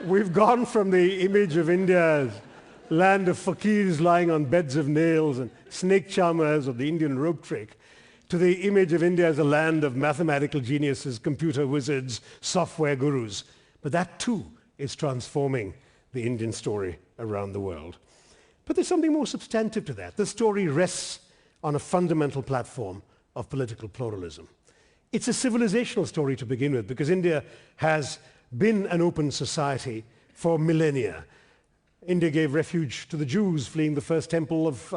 We've gone from the image of India as land of fakirs lying on beds of nails and snake charmers of the Indian rope trick, to the image of India as a land of mathematical geniuses, computer wizards, software gurus. But that too is transforming the Indian story around the world. But there's something more substantive to that. The story rests on a fundamental platform of political pluralism. It's a civilizational story to begin with, because India has been an open society for millennia. India gave refuge to the Jews fleeing the first temple of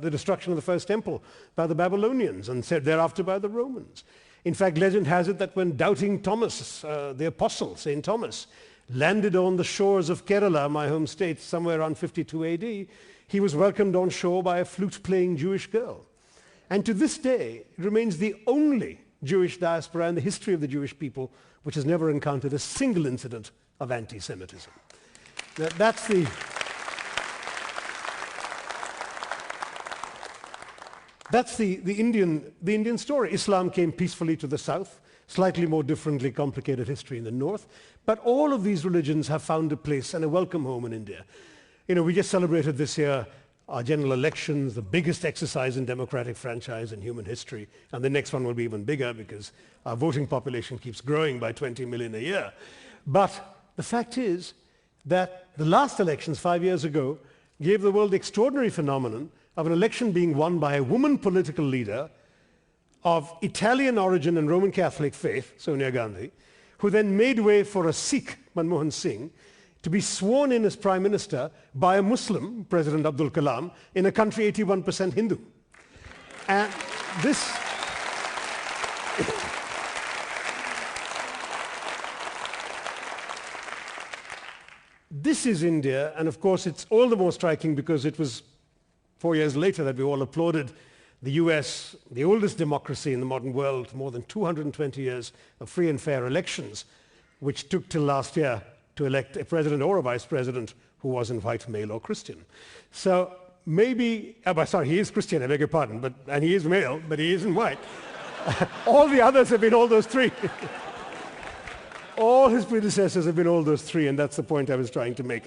the destruction of the first temple by the Babylonians, and thereafter by the Romans. In fact, legend has it that when doubting Thomas, the apostle, St. Thomas, landed on the shores of Kerala, my home state, somewhere around 52 AD, he was welcomed on shore by a flute-playing Jewish girl. And to this day, it remains the only Jewish diaspora in the history of the Jewish people which has never encountered a single incident of anti-Semitism. That's the Indian story. Islam came peacefully to the south, slightly more differently complicated history in the north, but all of these religions have found a place and a welcome home in India. You know, we just celebrated this year our general elections, the biggest exercise in democratic franchise in human history, and the next one will be even bigger because our voting population keeps growing by 20 million a year. But the fact is that the last elections 5 years ago gave the world the extraordinary phenomenon of an election being won by a woman political leader of Italian origin and Roman Catholic faith, Sonia Gandhi, who then made way for a Sikh, Manmohan Singh, to be sworn in as Prime Minister by a Muslim, President Abdul Kalam, in a country 81% Hindu. And this is India, and of course it's all the more striking because it was 4 years later that we all applauded the US, the oldest democracy in the modern world, more than 220 years of free and fair elections, which took till last year to elect a president or a vice president who wasn't white, male, or Christian. So maybe, he is Christian, I beg your pardon, and he is male, but he isn't white. All the others have been all those three. All his predecessors have been all those three, and that's the point I was trying to make.